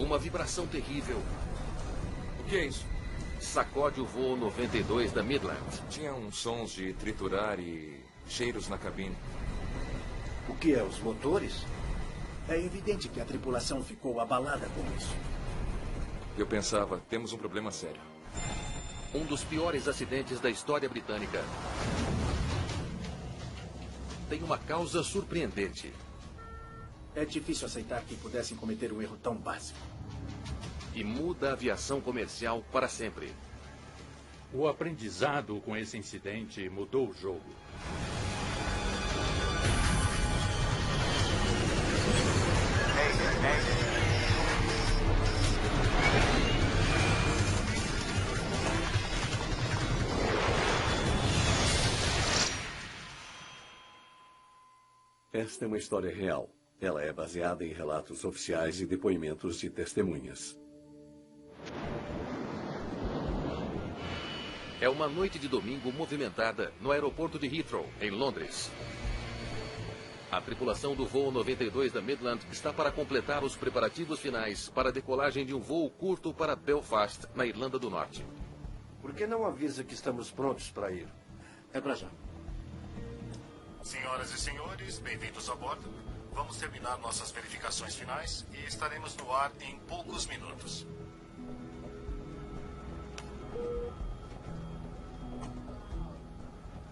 Uma vibração terrível O que é isso? sacode o voo 92 da Midland. Tinha uns sons de triturar e cheiros na cabine. O que é, os motores? É evidente que a tripulação ficou abalada com isso. Eu pensava, temos um problema sério. Um dos piores acidentes da história britânica. Tem uma causa surpreendente. É difícil aceitar que pudessem cometer um erro tão básico. E muda a aviação comercial para sempre. O aprendizado com esse incidente mudou o jogo. Esta é uma história real. Ela é baseada em relatos oficiais e depoimentos de testemunhas. É uma noite de domingo movimentada no aeroporto de Heathrow, em Londres. A tripulação do voo 92 da Midland está para completar os preparativos finais para a decolagem de um voo curto para Belfast, na Irlanda do Norte. Por que não avisa que estamos prontos para ir? É pra já. Senhoras e senhores, bem-vindos a bordo. Vamos terminar nossas verificações finais e estaremos no ar em poucos minutos.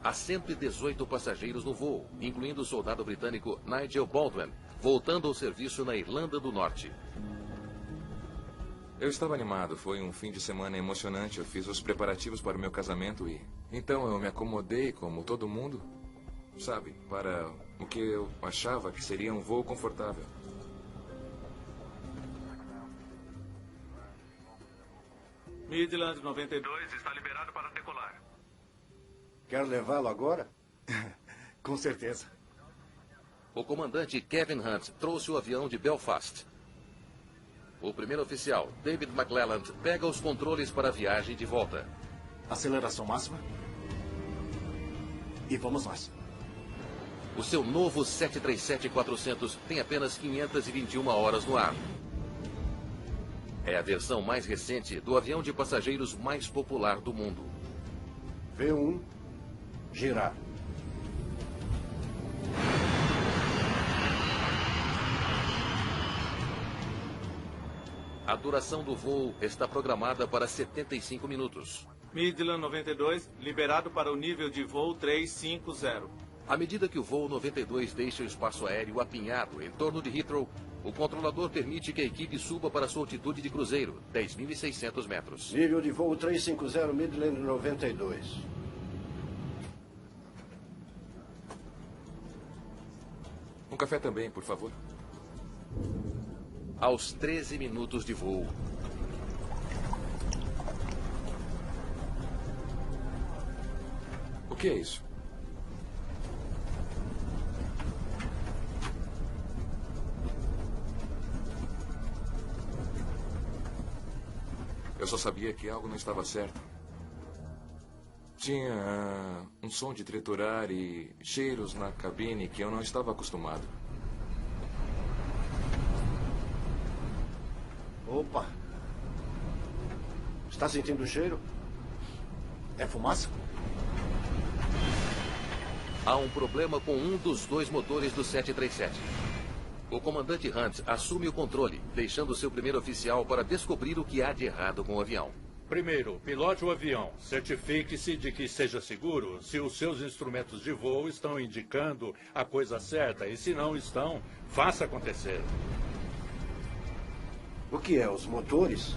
Há 118 passageiros no voo, incluindo o soldado britânico Nigel Baldwin, voltando ao serviço na Irlanda do Norte. Eu estava animado, foi um fim de semana emocionante. Eu fiz os preparativos para o meu casamento e... Então eu me acomodei, como todo mundo, sabe, para o que eu achava que seria um voo confortável. Midland 92 está liberado para decolar. Quer levá-lo agora? Com certeza. O comandante Kevin Hunt trouxe o avião de Belfast. O primeiro oficial, David McClelland, pega os controles para a viagem de volta. Aceleração máxima. E vamos nós. O seu novo 737-400 tem apenas 521 horas no ar. É a versão mais recente do avião de passageiros mais popular do mundo. V1, girar. A duração do voo está programada para 75 minutos. Midland 92, liberado para o nível de voo 350. À medida que o voo 92 deixa o espaço aéreo apinhado em torno de Heathrow, o controlador permite que a equipe suba para sua altitude de cruzeiro, 10.600 metros. Nível de voo 350, Midland 92. Um café também, por favor. Aos 13 minutos de voo, O que é isso? Eu só sabia que algo não estava certo. Tinha um som de triturar e cheiros na cabine que eu não estava acostumado. Opa! Está sentindo o cheiro? É fumaça? há um problema com um dos dois motores do 737. O comandante Hunt assume o controle, deixando seu primeiro oficial para descobrir o que há de errado com o avião. Primeiro, pilote o avião. Certifique-se de que seja seguro se os seus instrumentos de voo estão indicando a coisa certa. E se não estão, faça acontecer. O que é, os motores?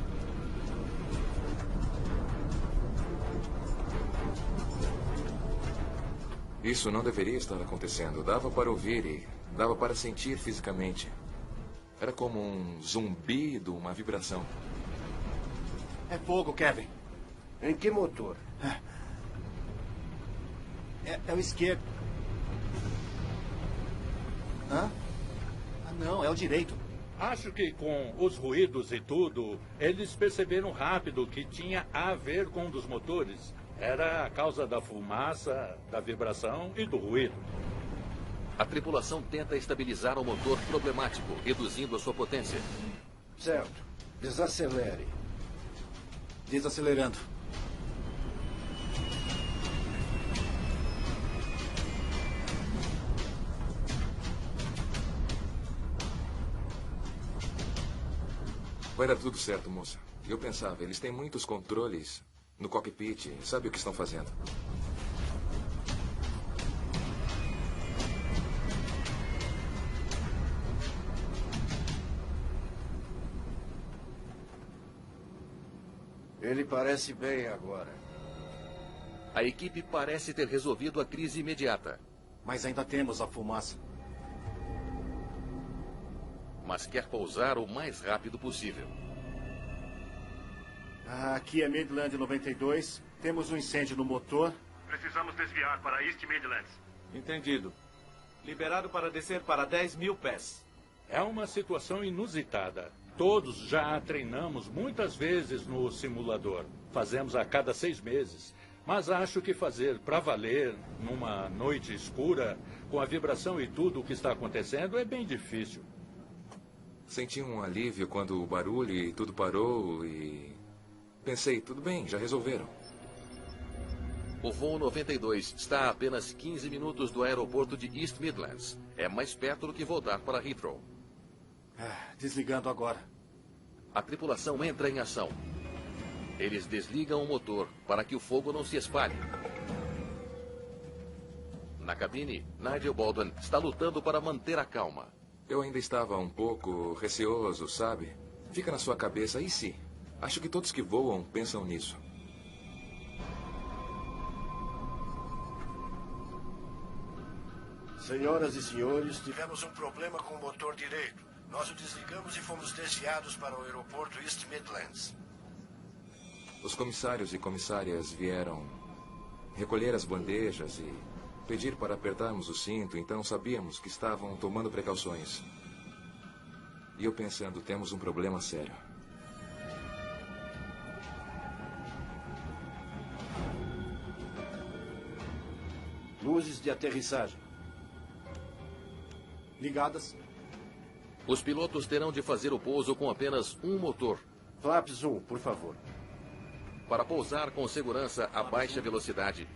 Isso não deveria estar acontecendo. Dava para ouvir e dava para sentir fisicamente. Era como um zumbido, uma vibração. É fogo, Kevin. Em que motor? É o esquerdo. Hã? Ah, não, é o direito. Acho que com os ruídos e tudo, eles perceberam rápido que tinha a ver com um dos motores. Era a causa da fumaça, da vibração e do ruído. A tripulação tenta estabilizar o motor problemático, reduzindo a sua potência. Certo. Desacelere. Desacelerando. Vai dar tudo certo, moça. Eu pensava, eles têm muitos controles no cockpit. Sabe o que estão fazendo? Ele parece bem agora. A equipe parece ter resolvido a crise imediata, Mas ainda temos a fumaça. mas quer pousar o mais rápido possível. Aqui é Midland 92. Temos um incêndio no motor. Precisamos desviar para East Midlands. Entendido. Liberado para descer para 10.000 pés. É uma situação inusitada. Todos já a treinamos muitas vezes no simulador. Fazemos a cada 6 meses. Mas acho que fazer para valer, numa noite escura, com a vibração e tudo o que está acontecendo, é bem difícil. Senti um alívio quando o barulho e tudo parou e... Pensei, tudo bem, já resolveram. O voo 92 está a apenas 15 minutos do aeroporto de East Midlands. É mais perto do que voltar para Heathrow. Desligando agora. A tripulação entra em ação. Eles desligam o motor para que o fogo não se espalhe. Na cabine, Nigel Baldwin está lutando para manter a calma. Eu ainda estava um pouco receoso, sabe? Fica na sua cabeça, e se? Acho que todos que voam pensam nisso. Senhoras e senhores, tivemos um problema com o motor direito. Nós o desligamos e fomos desviados para o aeroporto East Midlands. Os comissários e comissárias vieram recolher as bandejas e pedir para apertarmos o cinto, então sabíamos que estavam tomando precauções. E eu pensando, temos um problema sério. Luzes de aterrissagem. Ligadas. Os pilotos terão de fazer o pouso com apenas um motor. Flaps 1, por favor. Para pousar com segurança a baixa velocidade,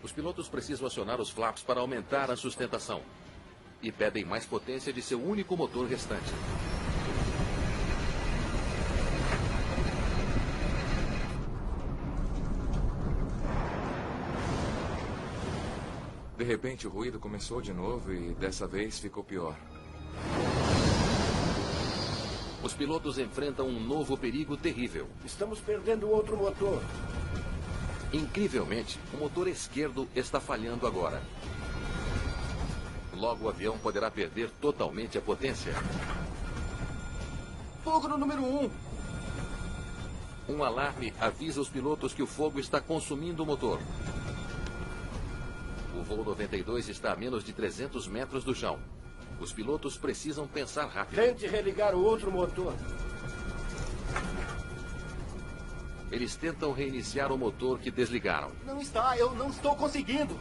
os pilotos precisam acionar os flaps para aumentar a sustentação. E pedem mais potência de seu único motor restante. De repente, o ruído começou de novo e dessa vez ficou pior. Os pilotos enfrentam um novo perigo terrível. Estamos perdendo outro motor. Incrivelmente, o motor esquerdo está falhando agora. Logo, o avião poderá perder totalmente a potência. Fogo no número 1. Um alarme avisa os pilotos que o fogo está consumindo o motor. O voo 92 está a menos de 300 metros do chão. Os pilotos precisam pensar rápido. Tente religar o outro motor. Eles tentam reiniciar o motor que desligaram. Não está, eu não estou conseguindo.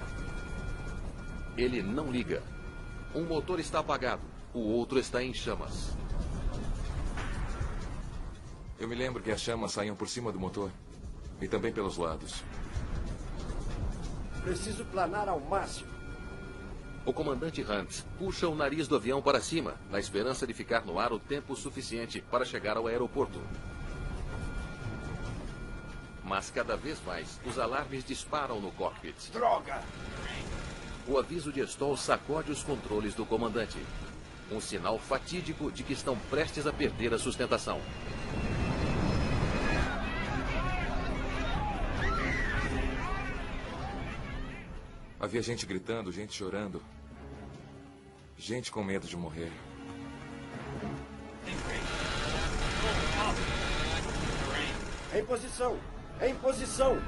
Ele não liga. Um motor está apagado, o outro está em chamas. Eu me lembro que as chamas saíam por cima do motor e também pelos lados. Preciso planar ao máximo. O comandante Hunt puxa o nariz do avião para cima, na esperança de ficar no ar o tempo suficiente para chegar ao aeroporto. Mas cada vez mais, os alarmes disparam no cockpit. Droga! O aviso de stall sacode os controles do comandante. Um sinal fatídico de que estão prestes a perder a sustentação. Havia gente gritando, gente chorando. Gente com medo de morrer. Em posição! Em posição!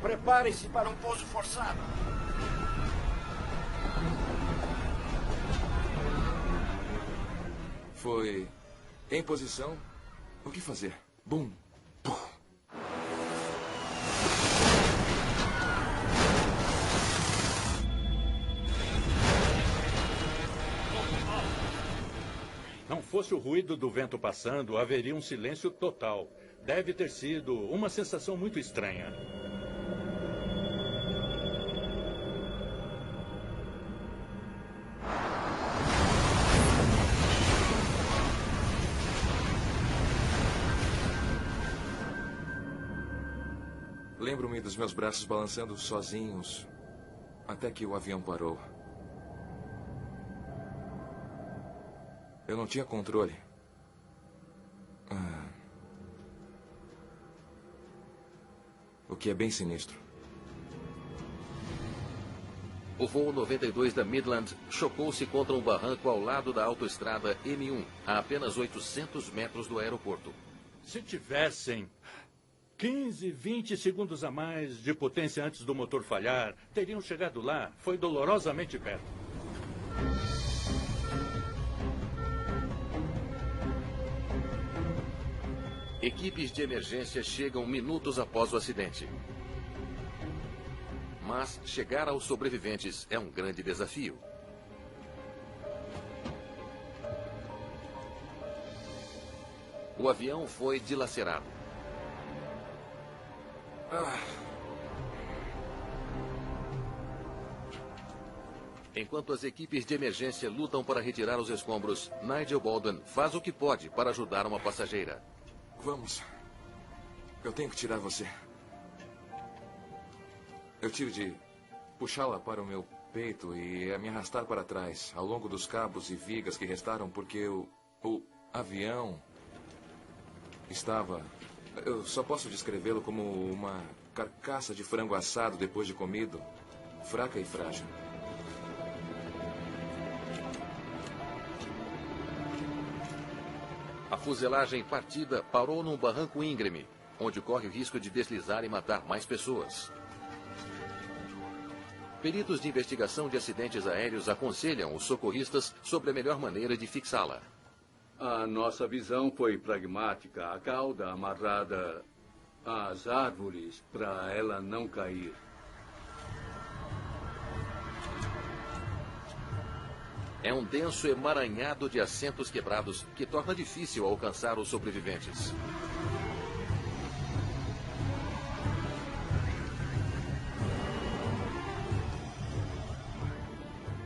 Preparem-se para um pouso forçado. Foi em posição. O que fazer? Bum! Pum! fosse o ruído do vento passando, haveria um silêncio total. Deve ter sido uma sensação muito estranha. Lembro-me dos meus braços balançando sozinhos, até que o avião parou. Eu não tinha controle. O que é bem sinistro. O voo 92 da Midland chocou-se contra um barranco ao lado da autoestrada M1, a apenas 800 metros do aeroporto. Se tivessem 15, 20 segundos a mais de potência antes do motor falhar, teriam chegado lá. Foi dolorosamente perto. Equipes de emergência chegam minutos após o acidente. Mas chegar aos sobreviventes é um grande desafio. O avião foi dilacerado. Enquanto as equipes de emergência lutam para retirar os escombros, Nigel Baldwin faz o que pode para ajudar uma passageira. Vamos. Eu tenho que tirar você. Eu tive de puxá-la para o meu peito e me arrastar para trás, ao longo dos cabos e vigas que restaram, porque o avião estava... Eu só posso descrevê-lo como uma carcaça de frango assado depois de comido, fraca e frágil. A fuselagem partida parou num barranco íngreme, onde corre o risco de deslizar e matar mais pessoas. Peritos de investigação de acidentes aéreos aconselham os socorristas sobre a melhor maneira de fixá-la. A nossa visão foi pragmática, a cauda amarrada às árvores para ela não cair. É um denso emaranhado de assentos quebrados que torna difícil alcançar os sobreviventes.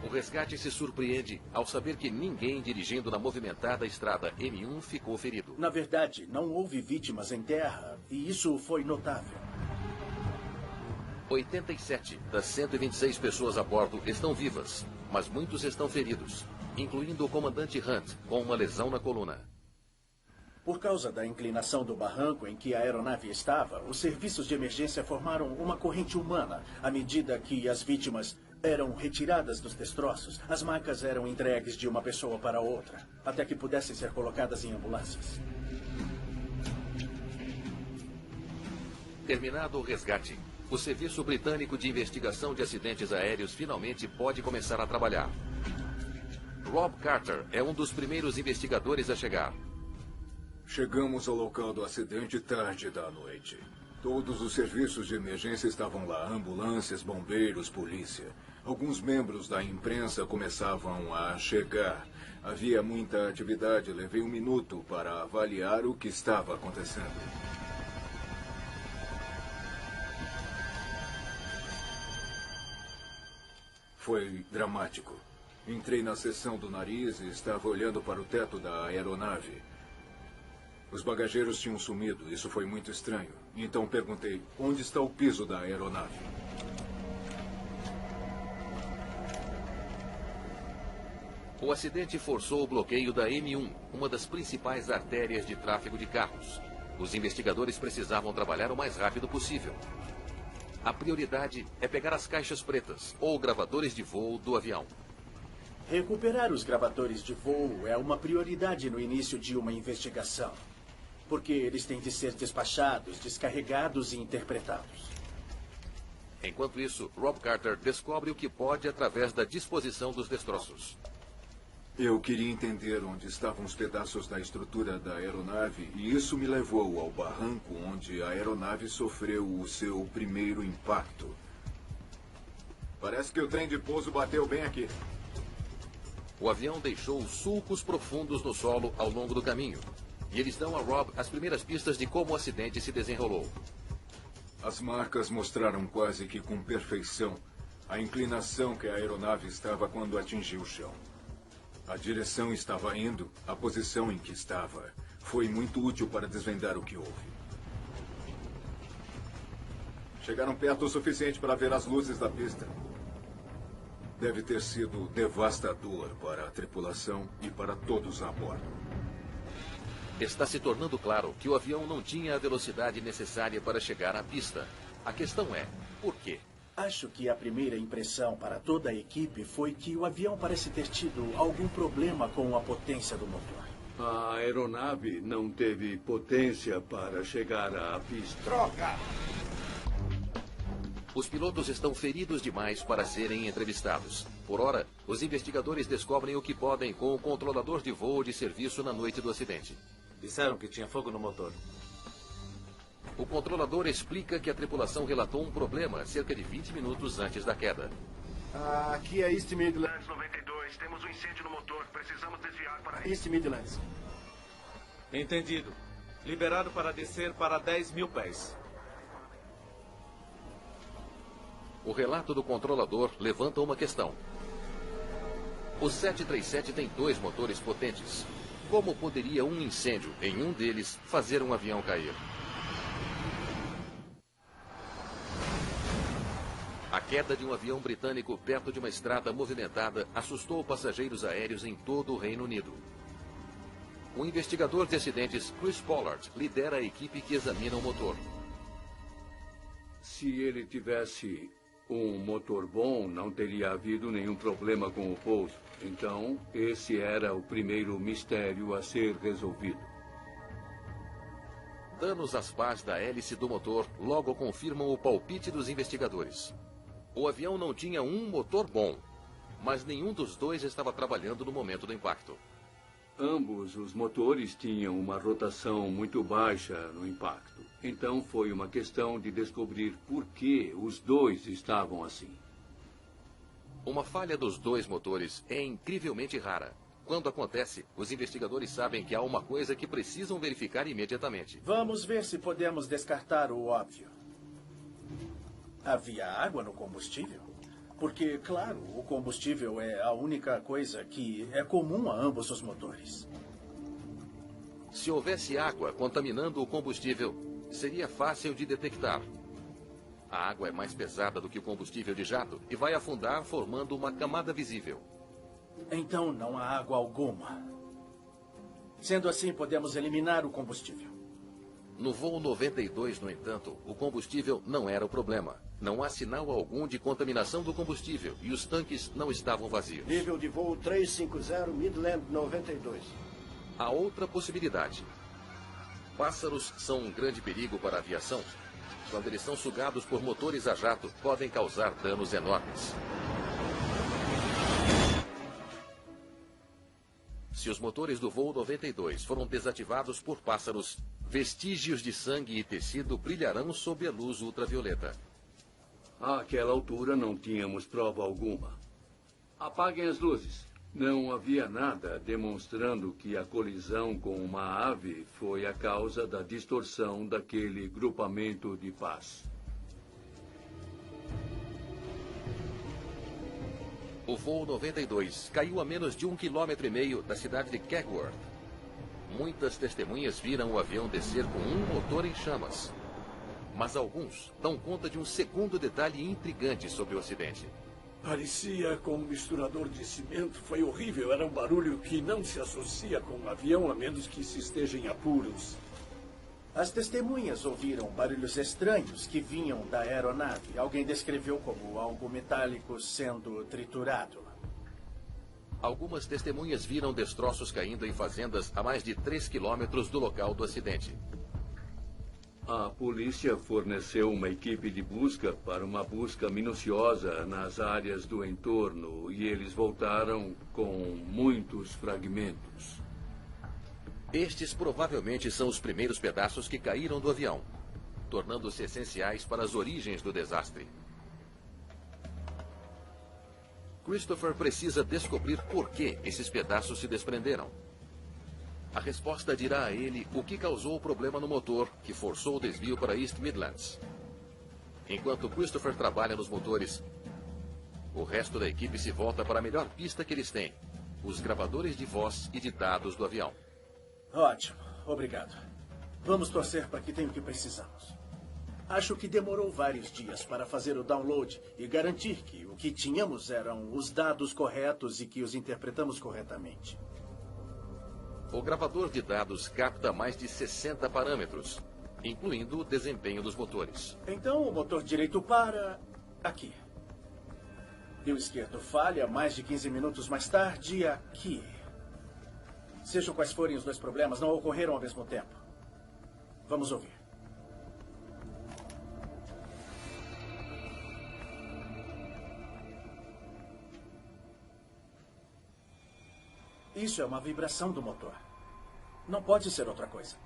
O resgate se surpreende ao saber que ninguém dirigindo na movimentada estrada M1 ficou ferido. Na verdade, não houve vítimas em terra, e isso foi notável. 87 das 126 pessoas a bordo estão vivas, mas muitos estão feridos, incluindo o comandante Hunt, com uma lesão na coluna. Por causa da inclinação do barranco em que a aeronave estava, os serviços de emergência formaram uma corrente humana. À medida que as vítimas eram retiradas dos destroços, as macas eram entregues de uma pessoa para outra, até que pudessem ser colocadas em ambulâncias. Terminado o resgate, o Serviço Britânico de Investigação de Acidentes Aéreos finalmente pode começar a trabalhar. Rob Carter é um dos primeiros investigadores a chegar. Chegamos ao local do acidente tarde da noite. Todos os serviços de emergência estavam lá, ambulâncias, bombeiros, polícia. Alguns membros da imprensa começavam a chegar. Havia muita atividade, levei um minuto para avaliar o que estava acontecendo. Foi dramático. Entrei na seção do nariz e estava olhando para o teto da aeronave. Os bagageiros tinham sumido, isso foi muito estranho. Então perguntei, onde está o piso da aeronave? O acidente forçou o bloqueio da M1, uma das principais artérias de tráfego de carros. Os investigadores precisavam trabalhar o mais rápido possível. A prioridade é pegar as caixas pretas, ou gravadores de voo do avião. Recuperar os gravadores de voo é uma prioridade no início de uma investigação, porque eles têm de ser despachados, descarregados e interpretados. Enquanto isso, Rob Carter descobre o que pode através da disposição dos destroços. Eu queria entender onde estavam os pedaços da estrutura da aeronave e isso me levou ao barranco onde a aeronave sofreu o seu primeiro impacto. Parece que o trem de pouso bateu bem aqui. O avião deixou sulcos profundos no solo ao longo do caminho. E eles dão a Rob as primeiras pistas de como o acidente se desenrolou. As marcas mostraram quase que com perfeição a inclinação que a aeronave estava quando atingiu o chão. A direção estava indo, a posição em que estava. Foi muito útil para desvendar o que houve. Chegaram perto o suficiente para ver as luzes da pista. Deve ter sido devastador para a tripulação e para todos a bordo. Está se tornando claro que o avião não tinha a velocidade necessária para chegar à pista. A questão é, por quê? Acho que a primeira impressão para toda a equipe foi que o avião parece ter tido algum problema com a potência do motor. A aeronave não teve potência para chegar à pista. Troca! Os pilotos estão feridos demais para serem entrevistados. Por ora, os investigadores descobrem o que podem com o controlador de voo de serviço na noite do acidente. Disseram que tinha fogo no motor. O controlador explica que a tripulação relatou um problema cerca de 20 minutos antes da queda. Aqui é East Midlands. 92, temos um incêndio no motor. Precisamos desviar para East Midlands. Entendido. Liberado para descer para 10 mil pés. O relato do controlador levanta uma questão. O 737 tem 2 motores potentes. Como poderia um incêndio em um deles fazer um avião cair? A queda de um avião britânico perto de uma estrada movimentada assustou passageiros aéreos em todo o Reino Unido. O investigador de acidentes, Chris Pollard, lidera a equipe que examina o motor. Se ele tivesse um motor bom, não teria havido nenhum problema com o pouso. Então, esse era o primeiro mistério a ser resolvido. Danos às pás da hélice do motor logo confirmam o palpite dos investigadores. O avião não tinha um motor bom, mas nenhum dos dois estava trabalhando no momento do impacto. Ambos os motores tinham uma rotação muito baixa no impacto. Então foi uma questão de descobrir por que os dois estavam assim. Uma falha dos 2 motores é incrivelmente rara. Quando acontece, os investigadores sabem que há uma coisa que precisam verificar imediatamente. Vamos ver se podemos descartar o óbvio. Havia água no combustível? Porque, claro, o combustível é a única coisa que é comum a ambos os motores. Se houvesse água contaminando o combustível, seria fácil de detectar. A água é mais pesada do que o combustível de jato e vai afundar formando uma camada visível. Então não há água alguma. Sendo assim, podemos eliminar o combustível. No voo 92, no entanto, o combustível não era o problema. Não há sinal algum de contaminação do combustível e os tanques não estavam vazios. Nível de voo 350, Midland 92. Há outra possibilidade. Pássaros são um grande perigo para a aviação. Quando eles são sugados por motores a jato, podem causar danos enormes. Se os motores do voo 92 foram desativados por pássaros, vestígios de sangue e tecido brilharão sob a luz ultravioleta. Àquela altura não tínhamos prova alguma. Apaguem as luzes. Não havia nada demonstrando que a colisão com uma ave foi a causa da distorção daquele grupamento de paz. O voo 92 caiu a menos de 1,5 km da cidade de Kegworth. Muitas testemunhas viram o avião descer com um motor em chamas. Mas alguns dão conta de um segundo detalhe intrigante sobre o acidente. Parecia com um misturador de cimento. Foi horrível. Era um barulho que não se associa com um avião, a menos que se esteja em apuros. As testemunhas ouviram barulhos estranhos que vinham da aeronave. Alguém descreveu como algo metálico sendo triturado. Algumas testemunhas viram destroços caindo em fazendas a mais de 3 quilômetros do local do acidente. A polícia forneceu uma equipe de busca para uma busca minuciosa nas áreas do entorno e eles voltaram com muitos fragmentos. Estes provavelmente são os primeiros pedaços que caíram do avião, tornando-se essenciais para as origens do desastre. Christopher precisa descobrir por que esses pedaços se desprenderam. A resposta dirá a ele o que causou o problema no motor que forçou o desvio para East Midlands. Enquanto Christopher trabalha nos motores, o resto da equipe se volta para a melhor pista que eles têm: os gravadores de voz e de dados do avião. Ótimo, obrigado. Vamos torcer para que tenha o que precisamos. Acho que demorou vários dias para fazer o download e garantir que o que tínhamos eram os dados corretos e que os interpretamos corretamente. O gravador de dados capta mais de 60 parâmetros, incluindo o desempenho dos motores. Então o motor direito para aqui. E o esquerdo falha mais de 15 minutos mais tarde aqui. Sejam quais forem os dois problemas, não ocorreram ao mesmo tempo. Vamos ouvir. Isso é uma vibração do motor. Não pode ser outra coisa.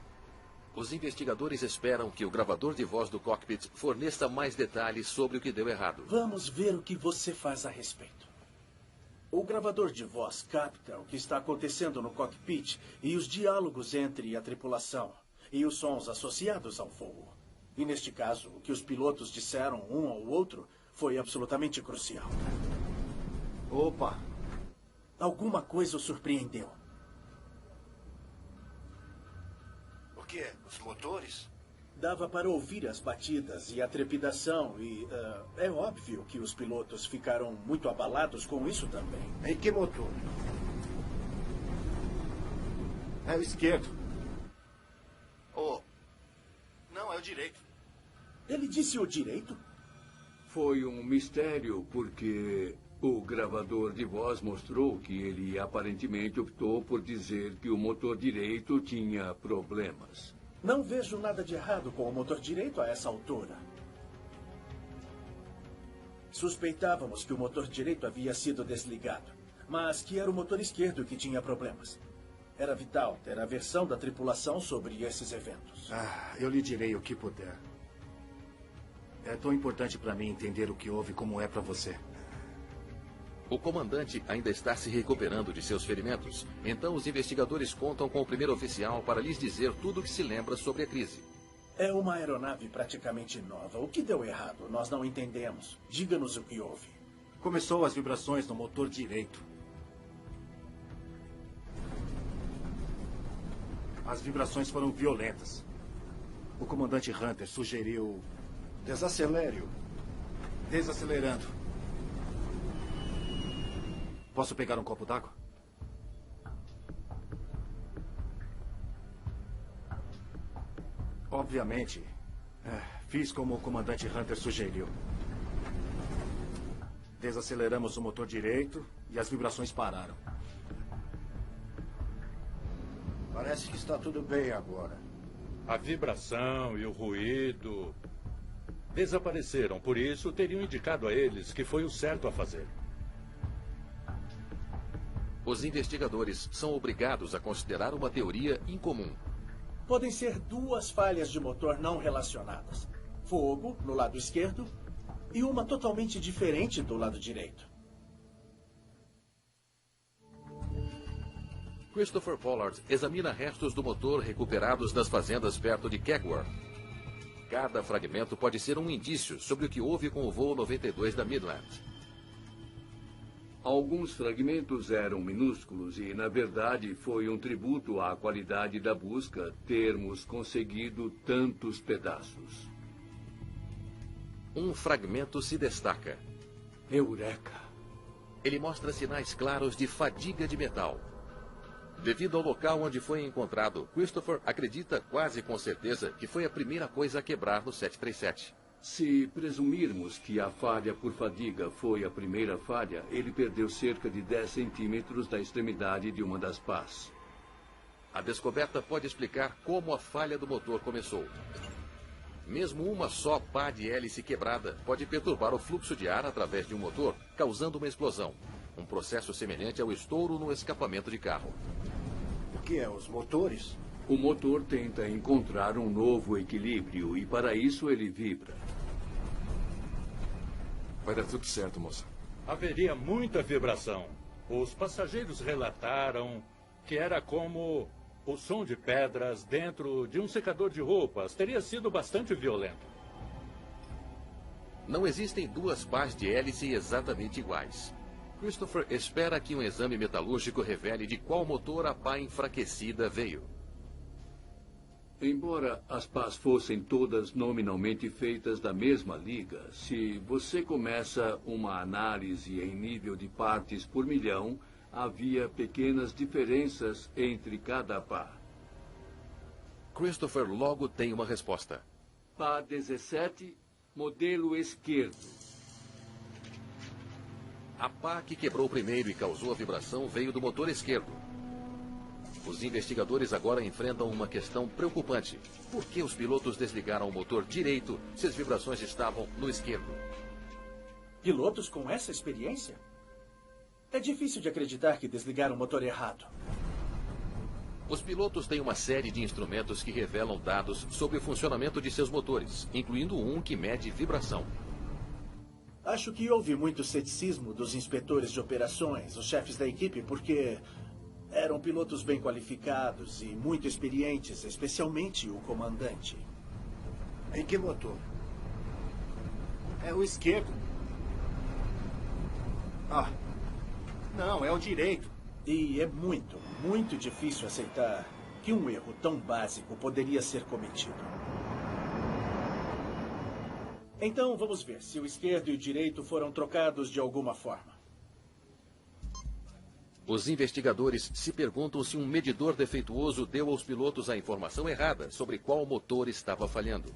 Os investigadores esperam que o gravador de voz do cockpit forneça mais detalhes sobre o que deu errado. Vamos ver o que você faz a respeito. O gravador de voz capta o que está acontecendo no cockpit e os diálogos entre a tripulação e os sons associados ao voo. E neste caso, o que os pilotos disseram um ao outro foi absolutamente crucial. Opa! Alguma coisa o surpreendeu. O quê? Os motores? Dava para ouvir as batidas e a trepidação e é óbvio que os pilotos ficaram muito abalados com isso também. Em que motor? É o esquerdo. Oh. Não, é o direito. Ele disse o direito? Foi um mistério porque o gravador de voz mostrou que ele aparentemente optou por dizer que o motor direito tinha problemas. Não vejo nada de errado com o motor direito a essa altura. Suspeitávamos que o motor direito havia sido desligado, mas que era o motor esquerdo que tinha problemas. Era vital ter a versão da tripulação sobre esses eventos. Eu lhe direi o que puder. É tão importante para mim entender o que houve como é para você. O comandante ainda está se recuperando de seus ferimentos, então os investigadores contam com o primeiro oficial para lhes dizer tudo o que se lembra sobre a crise. É uma aeronave praticamente nova. O que deu errado? Nós não entendemos. Diga-nos o que houve. Começou as vibrações no motor direito. As vibrações foram violentas. O comandante Hunter sugeriu... Desacelere-o. Desacelerando. Posso pegar um copo d'água? Obviamente, fiz como o comandante Hunter sugeriu. Desaceleramos o motor direito e as vibrações pararam. Parece que está tudo bem agora. A vibração e o ruído desapareceram, por isso teriam indicado a eles que foi o certo a fazer. Os investigadores são obrigados a considerar uma teoria incomum. Podem ser duas falhas de motor não relacionadas. Fogo, no lado esquerdo, e uma totalmente diferente do lado direito. Christopher Pollard examina restos do motor recuperados das fazendas perto de Kegworth. Cada fragmento pode ser um indício sobre o que houve com o voo 92 da Midland. Alguns fragmentos eram minúsculos e, na verdade, foi um tributo à qualidade da busca termos conseguido tantos pedaços. Um fragmento se destaca. Eureka! Ele mostra sinais claros de fadiga de metal. Devido ao local onde foi encontrado, Christopher acredita quase com certeza que foi a primeira coisa a quebrar no 737. Se presumirmos que a falha por fadiga foi a primeira falha, ele perdeu cerca de 10 centímetros da extremidade de uma das pás. A descoberta pode explicar como a falha do motor começou. Mesmo uma só pá de hélice quebrada pode perturbar o fluxo de ar através de um motor, causando uma explosão. Um processo semelhante ao estouro no escapamento de carro. O que é? Os motores? O motor tenta encontrar um novo equilíbrio e, para isso, ele vibra. Vai dar tudo certo, moça. haveria muita vibração. Os passageiros relataram que era como o som de pedras dentro de um secador de roupas. Teria sido bastante violento. Não existem duas pás de hélice exatamente iguais. Christopher espera que um exame metalúrgico revele de qual motor a pá enfraquecida veio. Embora as pás fossem todas nominalmente feitas da mesma liga, se você começa uma análise em nível de partes por milhão, havia pequenas diferenças entre cada pá. Christopher logo tem uma resposta. Pá 17, modelo esquerdo. A pá que quebrou primeiro e causou a vibração veio do motor esquerdo. Os investigadores agora enfrentam uma questão preocupante. Por que os pilotos desligaram o motor direito se as vibrações estavam no esquerdo? Pilotos com essa experiência? É difícil de acreditar que desligaram o motor errado. Os pilotos têm uma série de instrumentos que revelam dados sobre o funcionamento de seus motores, incluindo um que mede vibração. Acho que houve muito ceticismo dos inspetores de operações, os chefes da equipe, porque eram pilotos bem qualificados e muito experientes, especialmente o comandante. Em que motor? É o esquerdo. Ah, não, é o direito. E é muito, muito difícil aceitar que um erro tão básico poderia ser cometido. Então, vamos ver se o esquerdo e o direito foram trocados de alguma forma. Os investigadores se perguntam se um medidor defeituoso deu aos pilotos a informação errada sobre qual motor estava falhando.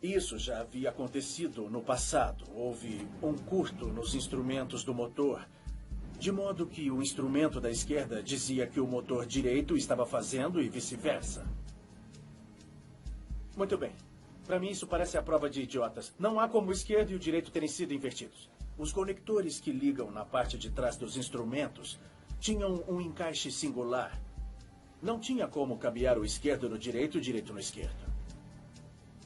Isso já havia acontecido no passado. Houve um curto nos instrumentos do motor, de modo que o instrumento da esquerda dizia que o motor direito estava fazendo e vice-versa. Muito bem. Para mim, isso parece a prova de idiotas. Não há como o esquerdo e o direito terem sido invertidos. Os conectores que ligam na parte de trás dos instrumentos tinham um encaixe singular. Não tinha como cabear o esquerdo no direito e o direito no esquerdo.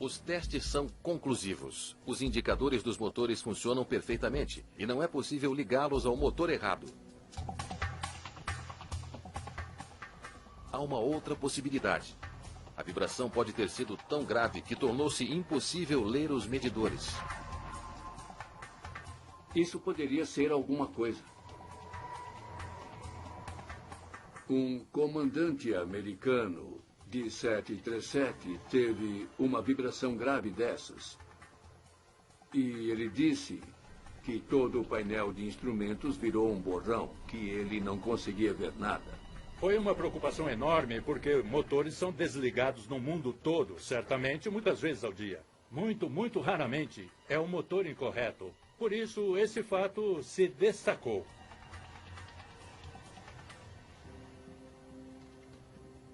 Os testes são conclusivos. Os indicadores dos motores funcionam perfeitamente e não é possível ligá-los ao motor errado. Há uma outra possibilidade. A vibração pode ter sido tão grave que tornou-se impossível ler os medidores. Isso poderia ser alguma coisa. Um comandante americano de 737 teve uma vibração grave dessas. E ele disse que todo o painel de instrumentos virou um borrão, que ele não conseguia ver nada. Foi uma preocupação enorme, porque motores são desligados no mundo todo, certamente, muitas vezes ao dia. Muito raramente é o motor incorreto. Por isso, esse fato se destacou.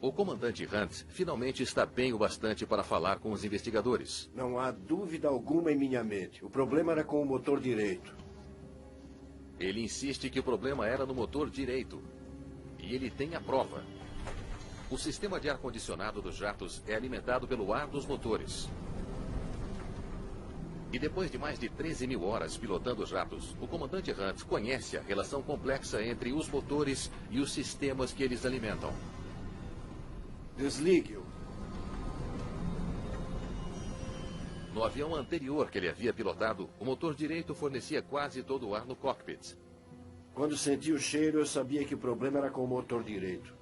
O comandante Hunt finalmente está bem o bastante para falar com os investigadores. Não há dúvida alguma em minha mente. O problema era com o motor direito. Ele insiste que o problema era no motor direito. E ele tem a prova. O sistema de ar-condicionado dos jatos é alimentado pelo ar dos motores. E depois de mais de 13 mil horas pilotando os jatos, o comandante Hunt conhece a relação complexa entre os motores e os sistemas que eles alimentam. Desligue-o. No avião anterior que ele havia pilotado, o motor direito fornecia quase todo o ar no cockpit. Quando senti o cheiro, eu sabia que o problema era com o motor direito.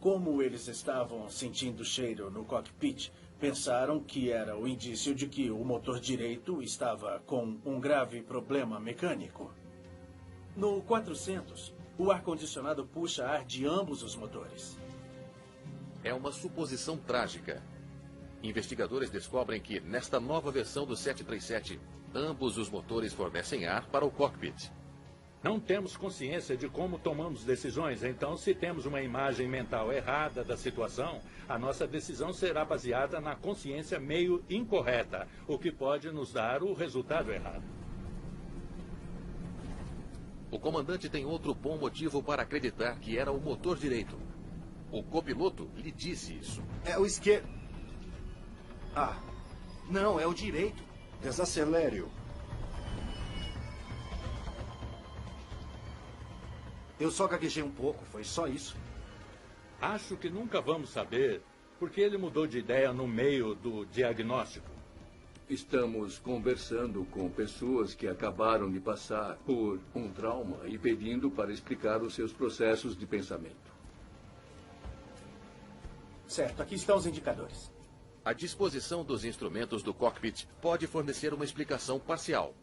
Como eles estavam sentindo cheiro no cockpit, pensaram que era o indício de que o motor direito estava com um grave problema mecânico. No 400, o ar-condicionado puxa ar de ambos os motores. É uma suposição trágica. Investigadores descobrem que, nesta nova versão do 737, ambos os motores fornecem ar para o cockpit. Não temos consciência de como tomamos decisões, então se temos uma imagem mental errada da situação, a nossa decisão será baseada na consciência meio incorreta, o que pode nos dar o resultado errado. O comandante tem outro bom motivo para acreditar que era o motor direito. O copiloto lhe disse isso. É o esquerdo. Ah, não, é o direito. Desacelere-o. Eu só gaguejei um pouco, foi só isso. Acho que nunca vamos saber porque ele mudou de ideia no meio do diagnóstico. Estamos conversando com pessoas que acabaram de passar por um trauma e pedindo para explicar os seus processos de pensamento. Certo, aqui estão os indicadores. A disposição dos instrumentos do cockpit pode fornecer uma explicação parcial.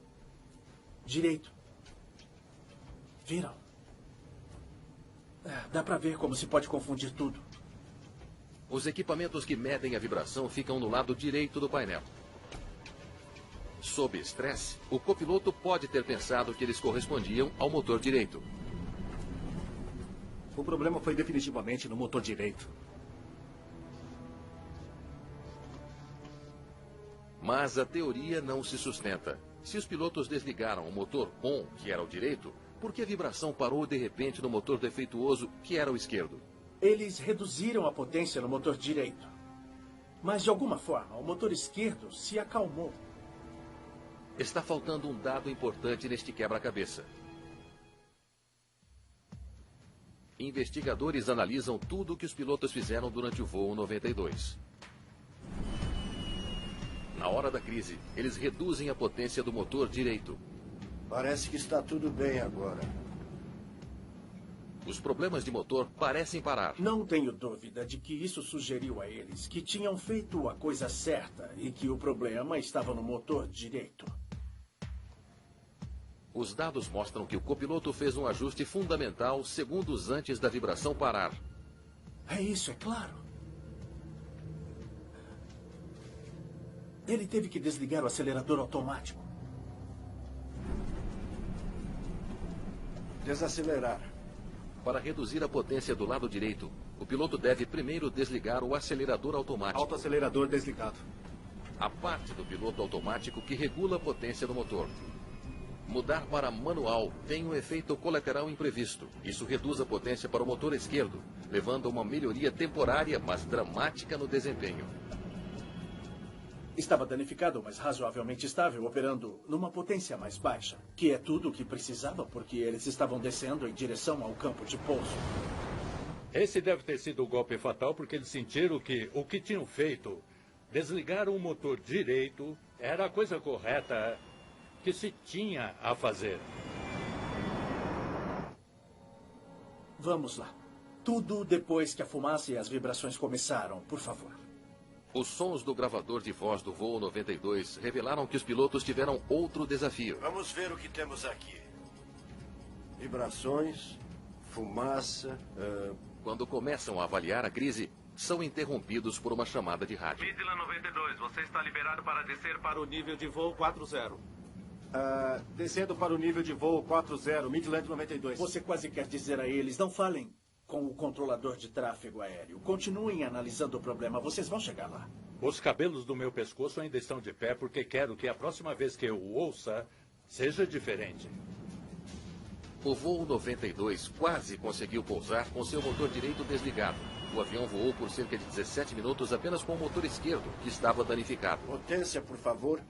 Direito. Viram? Dá pra ver como se pode confundir tudo. Os equipamentos que medem a vibração ficam no lado direito do painel. Sob estresse, o copiloto pode ter pensado que eles correspondiam ao motor direito. O problema foi definitivamente no motor direito. Mas a teoria não se sustenta. Se os pilotos desligaram o motor on, que era o direito, por que a vibração parou de repente no motor defeituoso, que era o esquerdo? Eles reduziram a potência no motor direito. Mas, de alguma forma, o motor esquerdo se acalmou. Está faltando um dado importante neste quebra-cabeça. Investigadores analisam tudo o que os pilotos fizeram durante o voo 92. Na hora da crise, eles reduzem a potência do motor direito. Parece que está tudo bem agora. Os problemas de motor parecem parar. Não tenho dúvida de que isso sugeriu a eles que tinham feito a coisa certa e que o problema estava no motor direito. Os dados mostram que o copiloto fez um ajuste fundamental segundos antes da vibração parar. É isso, é claro. Ele teve que desligar o acelerador automático. Desacelerar. Para reduzir a potência do lado direito, o piloto deve primeiro desligar o acelerador automático. Autoacelerador desligado. A parte do piloto automático que regula a potência do motor. Mudar para manual tem um efeito colateral imprevisto. Isso reduz a potência para o motor esquerdo, levando a uma melhoria temporária, mas dramática no desempenho. Estava danificado, mas razoavelmente estável, operando numa potência mais baixa, que é tudo o que precisava, porque eles estavam descendo em direção ao campo de pouso. Esse deve ter sido o golpe fatal, porque eles sentiram que o que tinham feito, desligar o motor direito, era a coisa correta que se tinha a fazer. Vamos lá. Tudo depois que a fumaça e as vibrações começaram, por favor. Os sons do gravador de voz do voo 92 revelaram que os pilotos tiveram outro desafio. Vamos ver o que temos aqui. Vibrações, fumaça... Quando começam a avaliar a crise, são interrompidos por uma chamada de rádio. Midland 92, você está liberado para descer para o nível de voo 40. Descendo para o nível de voo 40, Midland 92. Você quase quer dizer a eles, não falem com o controlador de tráfego aéreo. Continuem analisando o problema, vocês vão chegar lá. Os cabelos do meu pescoço ainda estão de pé porque quero que a próxima vez que eu o ouça, seja diferente. O voo 92 quase conseguiu pousar com seu motor direito desligado. O avião voou por cerca de 17 minutos apenas com o motor esquerdo, que estava danificado. Potência, por favor.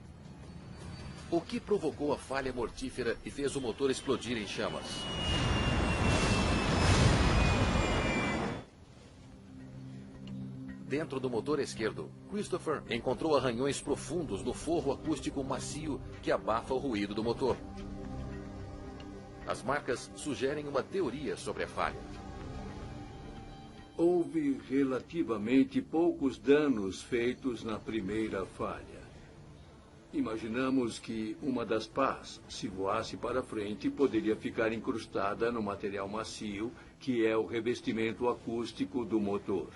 O que provocou a falha mortífera e fez o motor explodir em chamas? Dentro do motor esquerdo, Christopher encontrou arranhões profundos no forro acústico macio que abafa o ruído do motor. As marcas sugerem uma teoria sobre a falha. Houve relativamente poucos danos feitos na primeira falha. Imaginamos que uma das pás, se voasse para frente, poderia ficar incrustada no material macio, que é o revestimento acústico do motor.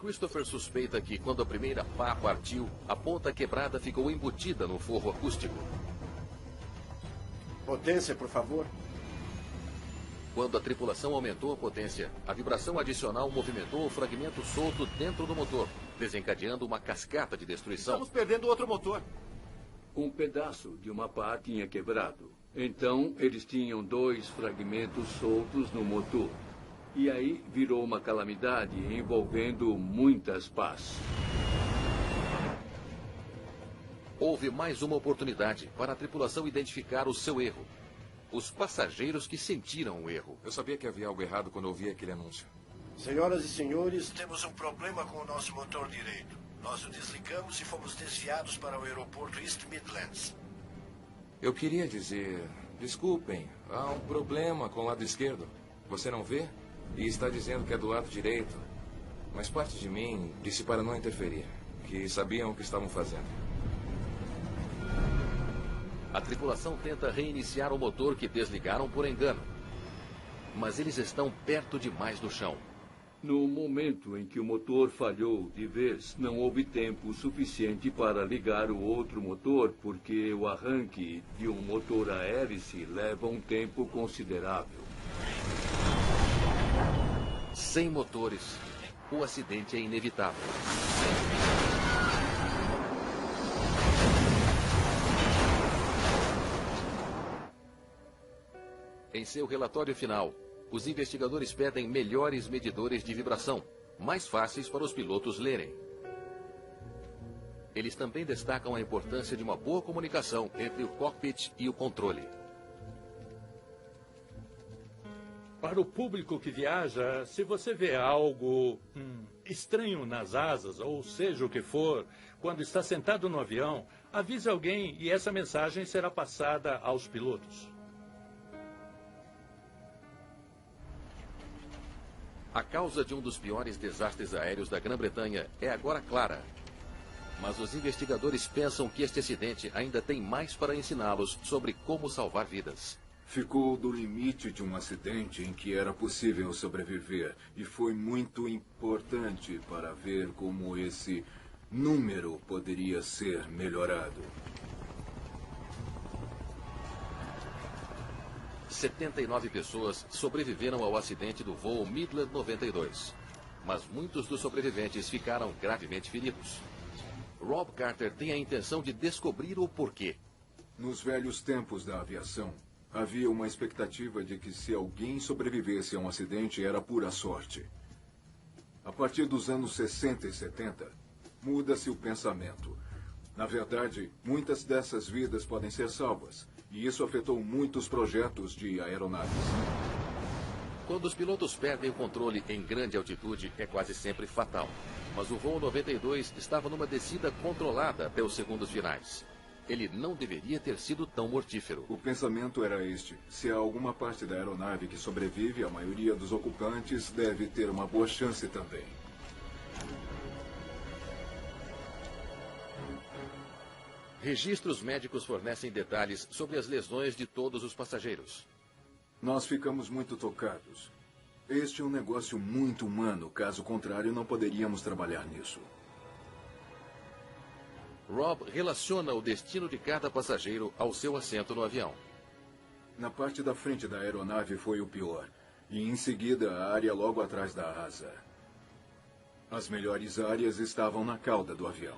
Christopher suspeita que, quando a primeira pá partiu, a ponta quebrada ficou embutida no forro acústico. Potência, por favor. Quando a tripulação aumentou a potência, a vibração adicional movimentou o fragmento solto dentro do motor, desencadeando uma cascata de destruição. Estamos perdendo outro motor. Um pedaço de uma pá tinha quebrado. Então, eles tinham 2 fragmentos soltos no motor. E aí virou uma calamidade envolvendo muitas pás. Houve mais uma oportunidade para a tripulação identificar o seu erro. os passageiros que sentiram o erro. Eu sabia que havia algo errado quando ouvi aquele anúncio. Senhoras e senhores, temos um problema com o nosso motor direito. Nós o desligamos e fomos desviados para o aeroporto East Midlands. Eu queria dizer... Desculpem, há um problema com o lado esquerdo. Você não vê? E está dizendo que é do lado direito. Mas parte de mim disse para não interferir. Que sabiam o que estavam fazendo. A tripulação tenta reiniciar o motor que desligaram por engano. Mas eles estão perto demais do chão. No momento em que o motor falhou de vez, não houve tempo suficiente para ligar o outro motor, porque o arranque de um motor a hélice leva um tempo considerável. Sem motores, o acidente é inevitável. Em seu relatório final, os investigadores pedem melhores medidores de vibração, mais fáceis para os pilotos lerem. Eles também destacam a importância de uma boa comunicação entre o cockpit e o controle. Para o público que viaja, se você vê algo estranho nas asas, ou seja o que for, quando está sentado no avião, avise alguém e essa mensagem será passada aos pilotos. A causa de um dos piores desastres aéreos da Grã-Bretanha é agora clara. Mas os investigadores pensam que este acidente ainda tem mais para ensiná-los sobre como salvar vidas. Ficou do limite de um acidente em que era possível sobreviver. E foi muito importante para ver como esse número poderia ser melhorado. 79 pessoas sobreviveram ao acidente do voo Midland 92. Mas muitos dos sobreviventes ficaram gravemente feridos. Rob Carter tem a intenção de descobrir o porquê. Nos velhos tempos da aviação, havia uma expectativa de que se alguém sobrevivesse a um acidente era pura sorte. A partir dos anos 60 e 70, muda-se o pensamento. Na verdade, muitas dessas vidas podem ser salvas. E isso afetou muitos projetos de aeronaves. Quando os pilotos perdem o controle em grande altitude, é quase sempre fatal. Mas o voo 92 estava numa descida controlada até os segundos finais. Ele não deveria ter sido tão mortífero. O pensamento era este. Se há alguma parte da aeronave que sobrevive, a maioria dos ocupantes deve ter uma boa chance também. Registros médicos fornecem detalhes sobre as lesões de todos os passageiros. Nós ficamos muito tocados. Este é um negócio muito humano, caso contrário não poderíamos trabalhar nisso. Rob relaciona o destino de cada passageiro ao seu assento no avião. Na parte da frente da aeronave foi o pior, e em seguida a área logo atrás da asa. As melhores áreas estavam na cauda do avião.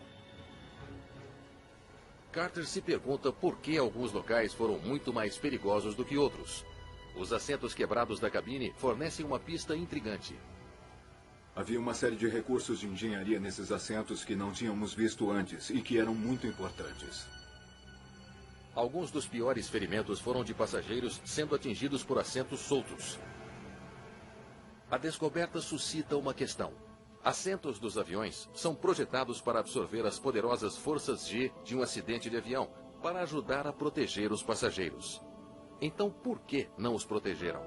Carter se pergunta por que alguns locais foram muito mais perigosos do que outros. Os assentos quebrados da cabine fornecem uma pista intrigante. Havia uma série de recursos de engenharia nesses assentos que não tínhamos visto antes e que eram muito importantes. Alguns dos piores ferimentos foram de passageiros sendo atingidos por assentos soltos. A descoberta suscita uma questão. Assentos dos aviões são projetados para absorver as poderosas forças G de um acidente de avião, para ajudar a proteger os passageiros. Então, por que não os protegeram?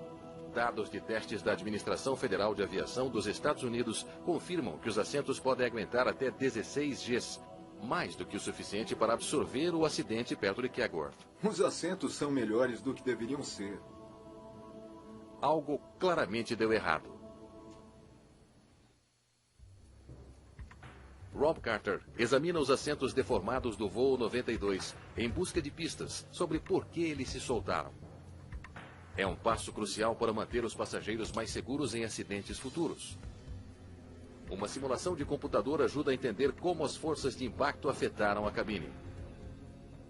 Dados de testes da Administração Federal de Aviação dos Estados Unidos confirmam que os assentos podem aguentar até 16 Gs, mais do que o suficiente para absorver o acidente perto de Kegworth. Os assentos são melhores do que deveriam ser. Algo claramente deu errado. Rob Carter examina os assentos deformados do voo 92 em busca de pistas sobre por que eles se soltaram. É um passo crucial para manter os passageiros mais seguros em acidentes futuros. Uma simulação de computador ajuda a entender como as forças de impacto afetaram a cabine.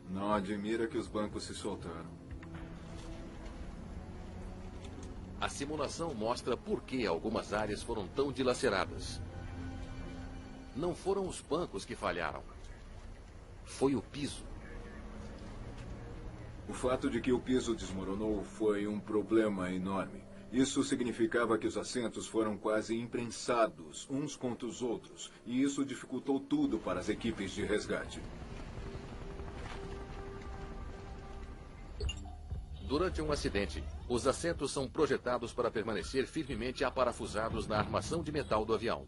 Não admira que os bancos se soltaram. A simulação mostra por que algumas áreas foram tão dilaceradas. Não foram os bancos que falharam. Foi o piso. O fato de que o piso desmoronou foi um problema enorme. Isso significava que os assentos foram quase imprensados uns contra os outros, e isso dificultou tudo para as equipes de resgate. Durante um acidente, os assentos são projetados para permanecer firmemente aparafusados na armação de metal do avião.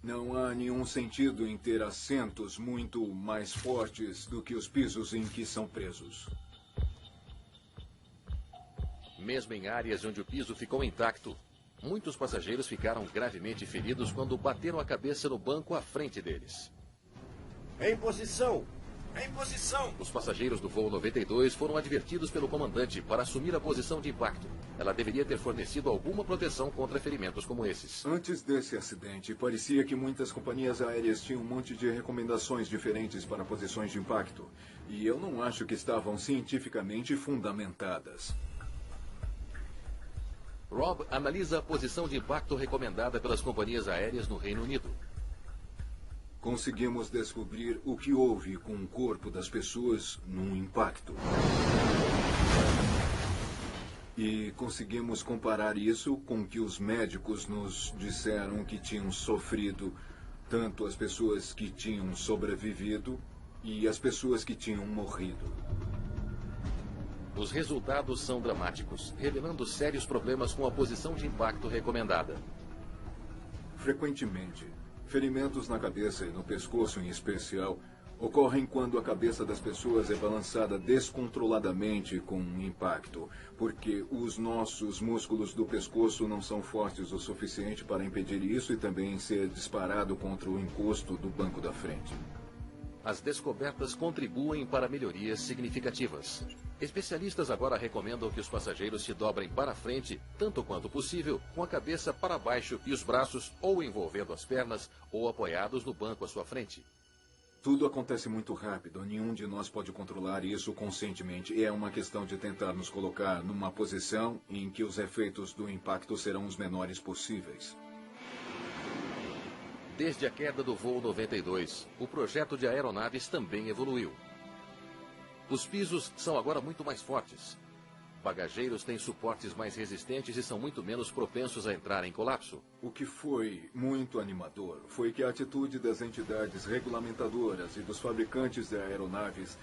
Não há nenhum sentido em ter assentos muito mais fortes do que os pisos em que são presos. Mesmo em áreas onde o piso ficou intacto, muitos passageiros ficaram gravemente feridos quando bateram a cabeça no banco à frente deles. Em posição! Em posição! Os passageiros do voo 92 foram advertidos pelo comandante para assumir a posição de impacto. Ela deveria ter fornecido alguma proteção contra ferimentos como esses. Antes desse acidente, parecia que muitas companhias aéreas tinham um monte de recomendações diferentes para posições de impacto. E eu não acho que estavam cientificamente fundamentadas. Rob analisa a posição de impacto recomendada pelas companhias aéreas no Reino Unido. Conseguimos descobrir o que houve com o corpo das pessoas num impacto. E conseguimos comparar isso com o que os médicos nos disseram que tinham sofrido, tanto as pessoas que tinham sobrevivido e as pessoas que tinham morrido. Os resultados são dramáticos, revelando sérios problemas com a posição de impacto recomendada. Frequentemente, ferimentos na cabeça e no pescoço em especial ocorrem quando a cabeça das pessoas é balançada descontroladamente com um impacto, porque os nossos músculos do pescoço não são fortes o suficiente para impedir isso e também ser disparado contra o encosto do banco da frente. As descobertas contribuem para melhorias significativas. Especialistas agora recomendam que os passageiros se dobrem para frente, tanto quanto possível, com a cabeça para baixo e os braços ou envolvendo as pernas ou apoiados no banco à sua frente. Tudo acontece muito rápido, nenhum de nós pode controlar isso conscientemente. É uma questão de tentar nos colocar numa posição em que os efeitos do impacto serão os menores possíveis. Desde a queda do voo 92, o projeto de aeronaves também evoluiu. Os pisos são agora muito mais fortes. Bagageiros têm suportes mais resistentes e são muito menos propensos a entrar em colapso. O que foi muito animador foi que a atitude das entidades regulamentadoras e dos fabricantes de aeronaves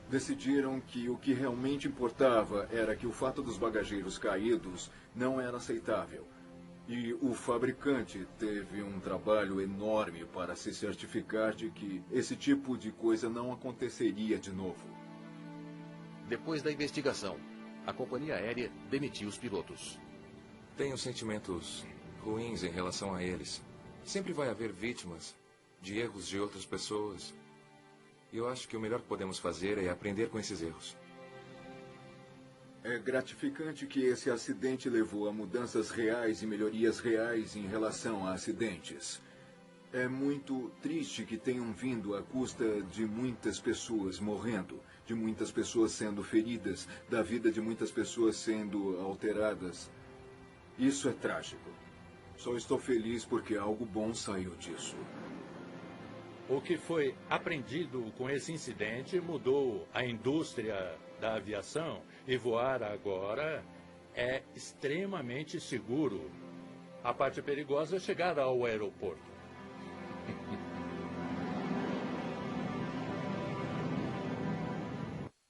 decidiram que o que realmente importava era que o fato dos bagageiros caídos não era aceitável. E o fabricante teve um trabalho enorme para se certificar de que esse tipo de coisa não aconteceria de novo. Depois da investigação, a companhia aérea demitiu os pilotos. Tenho sentimentos ruins em relação a eles. Sempre vai haver vítimas de erros de outras pessoas. E eu acho que o melhor que podemos fazer é aprender com esses erros. É gratificante que esse acidente levou a mudanças reais e melhorias reais em relação a acidentes. É muito triste que tenham vindo à custa de muitas pessoas morrendo, de muitas pessoas sendo feridas, da vida de muitas pessoas sendo alteradas. Isso é trágico. Só estou feliz porque algo bom saiu disso. O que foi aprendido com esse incidente mudou a indústria da aviação e voar agora é extremamente seguro. A parte perigosa é chegar ao aeroporto.